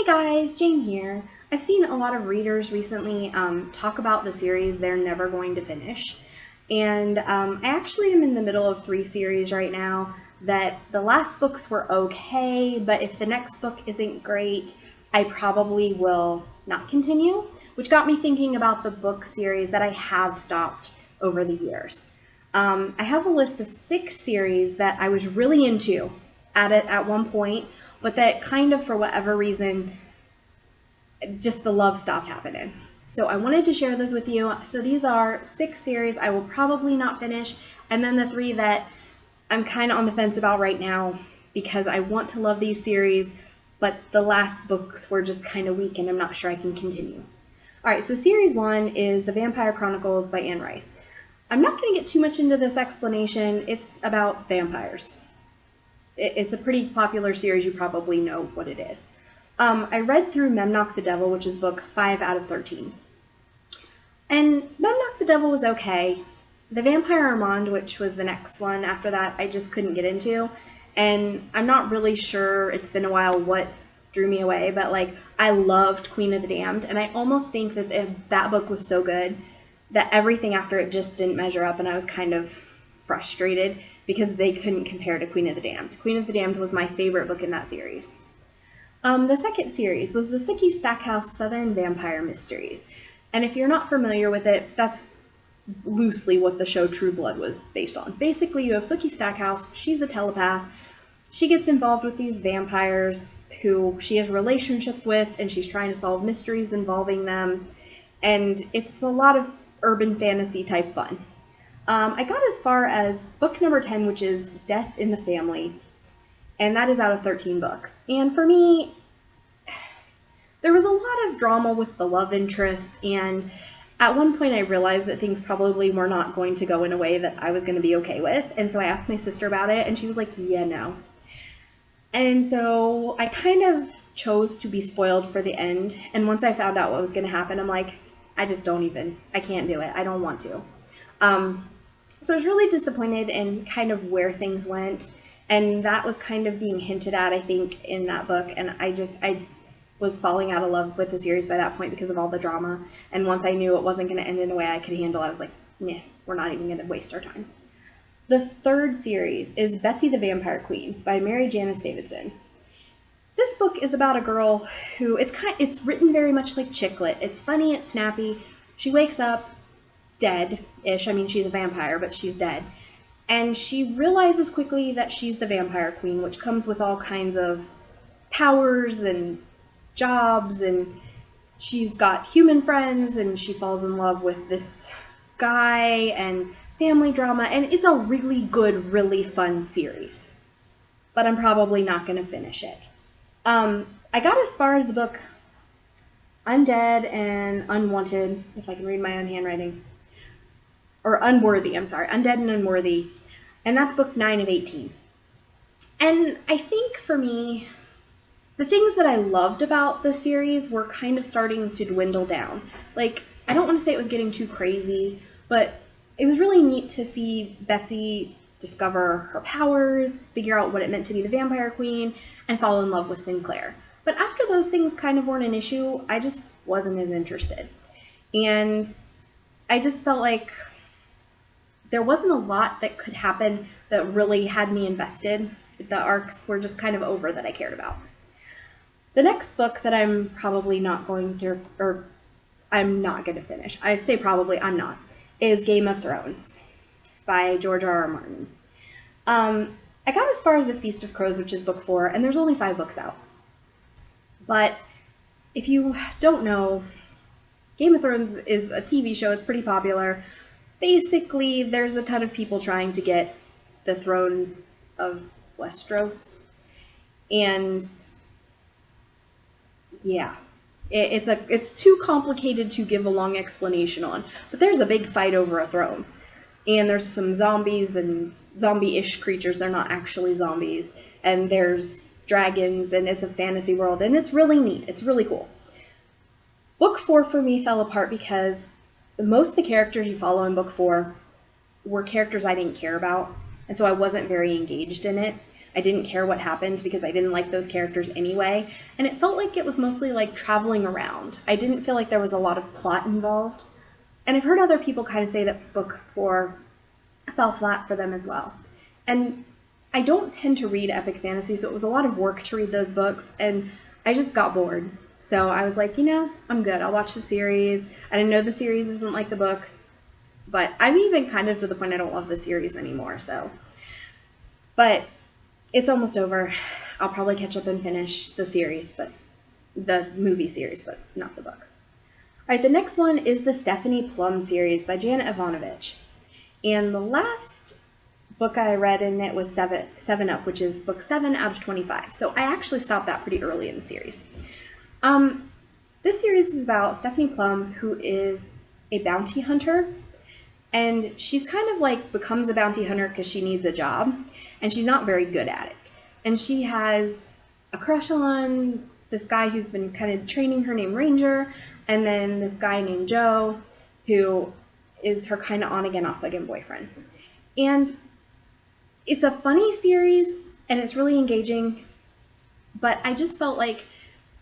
guys, Jane here. I've seen a lot of readers recently talk about the series they're never going to finish. And I actually am in the middle of 3 series right now that the last books were okay, but if the next book isn't great, I probably will not continue, which got me thinking about the book series that I have stopped over the years. I have a list of 6 series that I was really into at one point, but that kind of, for whatever reason, just the love stopped happening. So I wanted to share those with you. So these are 6 series I will probably not finish, and then the 3 that I'm kind of on the fence about right now because I want to love these series, but the last books were just kind of weak and I'm not sure I can continue. Alright, so series 1 is The Vampire Chronicles by Anne Rice. I'm not going to get too much into this explanation. It's about vampires. It's a pretty popular series. You probably know what it is. I read through Memnoch the Devil, which is book 5 out of 13. And Memnoch the Devil was okay. The Vampire Armand, which was the next one after that, I just couldn't get into. And I'm not really sure, it's been a while, what drew me away, but I loved Queen of the Damned, and I almost think that that book was so good that everything after it just didn't measure up, and I was kind of frustrated because they couldn't compare to Queen of the Damned. Queen of the Damned was my favorite book in that series. The second series was the Sookie Stackhouse Southern Vampire Mysteries. And if you're not familiar with it, that's loosely what the show True Blood was based on. Basically, you have Sookie Stackhouse, she's a telepath. She gets involved with these vampires who she has relationships with, and she's trying to solve mysteries involving them. And it's a lot of urban fantasy type fun. I got as far as book number 10, which is Death in the Family, and that is out of 13 books. And for me, there was a lot of drama with the love interests, and at one point I realized that things probably were not going to go in a way that I was going to be okay with, and so I asked my sister about it, and she was like, yeah, no. And so I kind of chose to be spoiled for the end, and once I found out what was going to happen, I'm like, I can't do it. I don't want to. So I was really disappointed in kind of where things went, and that was kind of being hinted at, I think, in that book, and I was falling out of love with the series by that point because of all the drama, and once I knew it wasn't going to end in a way I could handle, I was like, nah, we're not even going to waste our time. The third series is Betsy the Vampire Queen by Mary Janice Davidson. This book is about a girl who, it's written very much like chick lit. It's funny, it's snappy. She wakes up dead-ish. I mean, she's a vampire, but she's dead. And she realizes quickly that she's the vampire queen, which comes with all kinds of powers and jobs, and she's got human friends, and she falls in love with this guy, and family drama, and it's a really good, really fun series. But I'm probably not going to finish it. I got as far as the book Undead and Unwanted, if I can read my own handwriting. Or Unworthy, I'm sorry. Undead and Unworthy. And that's book 9 of 18. And I think for me, the things that I loved about the series were kind of starting to dwindle down. I don't want to say it was getting too crazy, but it was really neat to see Betsy discover her powers, figure out what it meant to be the vampire queen, and fall in love with Sinclair. But after those things kind of weren't an issue, I just wasn't as interested. And I just felt like there wasn't a lot that could happen that really had me invested. The arcs were just kind of over that I cared about. The next book that I'm probably not going to, or I'm not going to finish, I say probably, I'm not, is Game of Thrones by George R.R. Martin. I got as far as The Feast of Crows, which is book 4, and there's only 5 books out. But if you don't know, Game of Thrones is a TV show. It's pretty popular. Basically, there's a ton of people trying to get the throne of Westeros. And yeah, it's too complicated to give a long explanation on. But there's a big fight over a throne. And there's some zombies and zombie-ish creatures. They're not actually zombies. And there's dragons, and it's a fantasy world, and it's really neat. It's really cool. Book 4 for me fell apart because most of the characters you follow in book 4 were characters I didn't care about, and so I wasn't very engaged in it. I didn't care what happened because I didn't like those characters anyway. And it felt like it was mostly like traveling around. I didn't feel like there was a lot of plot involved. And I've heard other people kind of say that book 4 fell flat for them as well. And I don't tend to read epic fantasy, so it was a lot of work to read those books, and I just got bored. So I was like, I'm good. I'll watch the series. I know the series isn't like the book, but I'm even kind of to the point I don't love the series anymore, so. But it's almost over. I'll probably catch up and finish the series, but the movie series, but not the book. All right, the next one is the Stephanie Plum series by Janet Evanovich. And the last book I read in it was Seven Up, which is book 7 out of 25. So I actually stopped that pretty early in the series. This series is about Stephanie Plum, who is a bounty hunter. And she's kind of like becomes a bounty hunter because she needs a job. And she's not very good at it. And she has a crush on this guy who's been kind of training her named Ranger. And then this guy named Joe, who is her kind of on-again, off-again boyfriend. And it's a funny series, and it's really engaging, but I just felt like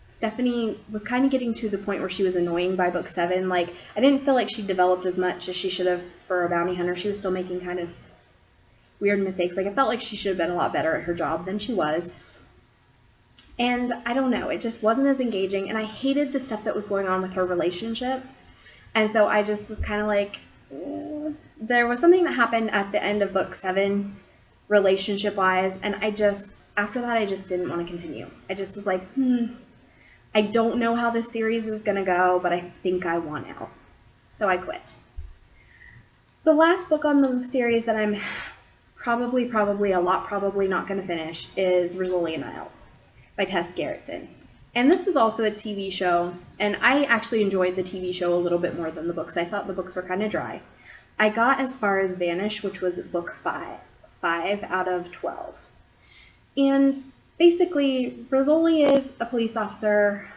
Stephanie was kind of getting to the point where she was annoying by book 7. Like, I didn't feel like she developed as much as she should have for a bounty hunter. She was still making kind of weird mistakes. Like, I felt like she should have been a lot better at her job than she was. And I don't know, it just wasn't as engaging, and I hated the stuff that was going on with her relationships. And so I just was kind of like, there was something that happened at the end of book 7, relationship-wise, and after that, I just didn't want to continue. I just was like, I don't know how this series is going to go, but I think I want out. So I quit. The last book on the series that I'm probably not going to finish is Rizzoli and Isles by Tess Garritsen. And this was also a TV show, and I actually enjoyed the TV show a little bit more than the books. I thought the books were kind of dry. I got as far as Vanish, which was book 5 out of 12. And basically, Rizzoli is a police officer,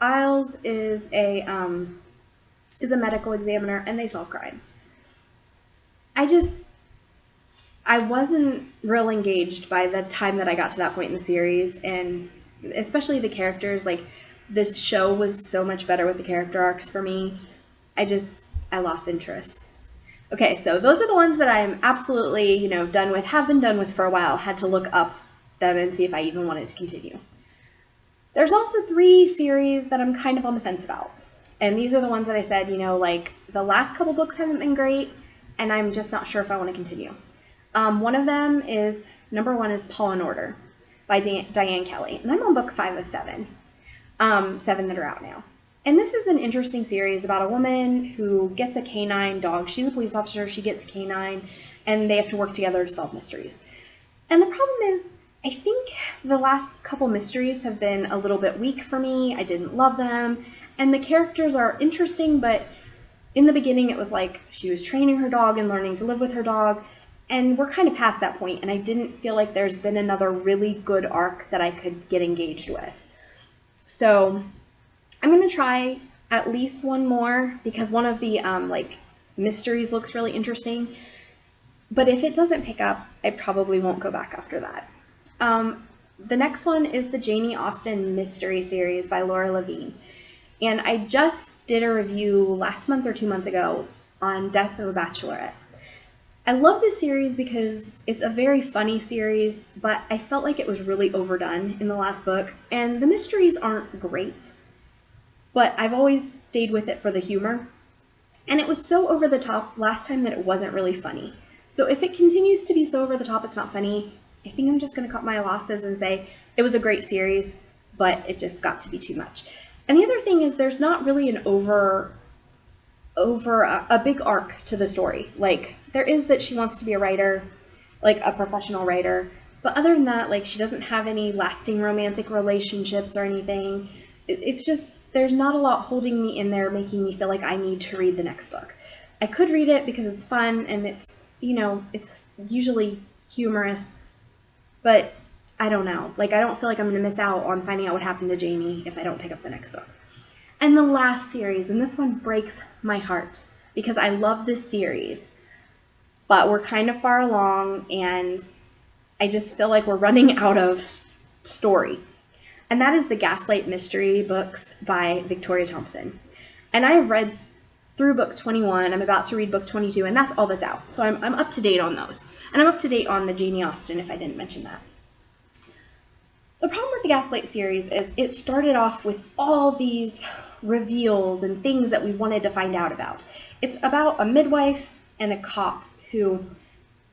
Isles is a medical examiner, and they solve crimes. I wasn't real engaged by the time that I got to that point in the series, and especially the characters. Like, this show was so much better with the character arcs for me. I lost interest. Okay, so those are the ones that I'm absolutely, done with, have been done with for a while, had to look up them and see if I even wanted to continue. There's also 3 series that I'm kind of on the fence about. And these are the ones that I said, like, the last couple books haven't been great, and I'm just not sure if I want to continue. One of them is, number 1 is Paul and Order by Diane Kelly. And I'm on book 5 of 7. 7 that are out now. And this is an interesting series about a woman who gets a canine dog. She's a police officer, she gets a canine, and they have to work together to solve mysteries. And the problem is, I think the last couple mysteries have been a little bit weak for me. I didn't love them. And the characters are interesting, but in the beginning it was like she was training her dog and learning to live with her dog. And we're kind of past that point, and I didn't feel like there's been another really good arc that I could get engaged with. So I'm going to try at least one more because one of the mysteries looks really interesting. But if it doesn't pick up, I probably won't go back after that. The next one is the Janie Austen mystery series by Laura Levine. And I just did a review last month or 2 months ago on Death of a Bachelorette. I love this series because it's a very funny series, but I felt like it was really overdone in the last book. And the mysteries aren't great, but I've always stayed with it for the humor. And it was so over the top last time that it wasn't really funny. So if it continues to be so over the top it's not funny, I think I'm just going to cut my losses and say it was a great series, but it just got to be too much. And the other thing is there's not really an a big arc to the story. Like, there is that she wants to be a writer, like a professional writer, but other than that, like, she doesn't have any lasting romantic relationships or anything. It's just, there's not a lot holding me in there, making me feel like I need to read the next book. I could read it because it's fun and it's, it's usually humorous, but I don't know. Like, I don't feel like I'm going to miss out on finding out what happened to Janie if I don't pick up the next book. And the last series, and this one breaks my heart because I love this series, but we're kind of far along and I just feel like we're running out of story. And that is the Gaslight mystery books by Victoria Thompson. And I have read through book 21. I'm about to read book 22, and that's all that's out. So I'm up to date on those. And I'm up to date on the Janie Austen, if I didn't mention that. The problem with the Gaslight series is it started off with all these reveals and things that we wanted to find out about. It's about a midwife and a cop who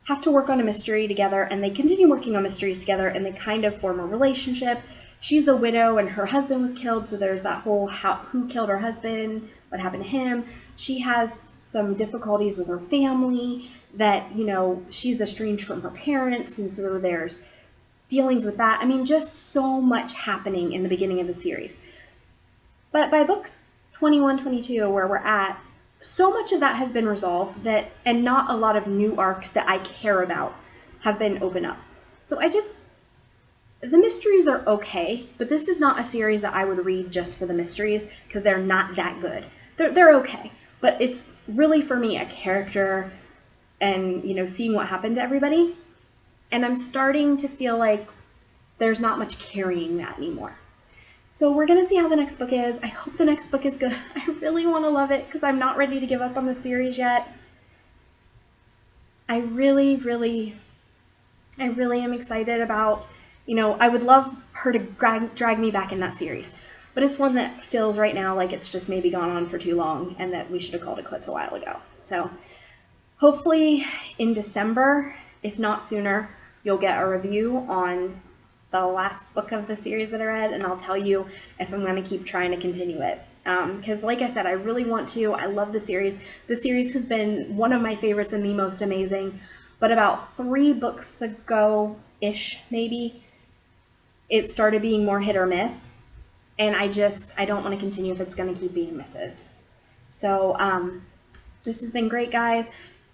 have to work on a mystery together, and they continue working on mysteries together, and they kind of form a relationship. She's a widow and her husband was killed, so there's that whole who killed her husband, what happened to him. She has some difficulties with her family, that, you know, she's estranged from her parents, and so there's dealings with that. I mean, just so much happening in the beginning of the series. But by book 21, 22, where we're at, so much of that has been resolved, that, and not a lot of new arcs that I care about have been opened up. So the mysteries are okay, but this is not a series that I would read just for the mysteries, because they're not that good. They're okay, but it's really, for me, a character and, you know, seeing what happened to everybody. And I'm starting to feel like there's not much carrying that anymore. So we're going to see how the next book is. I hope the next book is good. I really want to love it, because I'm not ready to give up on the series yet. I really am excited about, you know, I would love her to drag me back in that series. But it's one that feels right now like it's just maybe gone on for too long, and that we should have called it quits a while ago. So hopefully in December, if not sooner, you'll get a review on the last book of the series that I read, and I'll tell you if I'm going to keep trying to continue it. Because like I said, I really want to. I love the series. The series has been one of my favorites and the most amazing. But about 3 books ago-ish, maybe, it started being more hit or miss. And I don't want to continue if it's going to keep being misses. So this has been great, guys.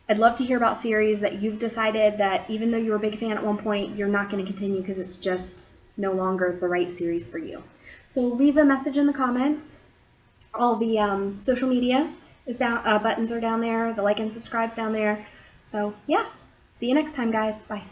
I'd love to hear about series that you've decided that even though you were a big fan at one point, you're not going to continue because it's just no longer the right series for you. So leave a message in the comments. All the social media is down, buttons are down there. The like and subscribe's down there. So yeah, see you next time, guys. Bye.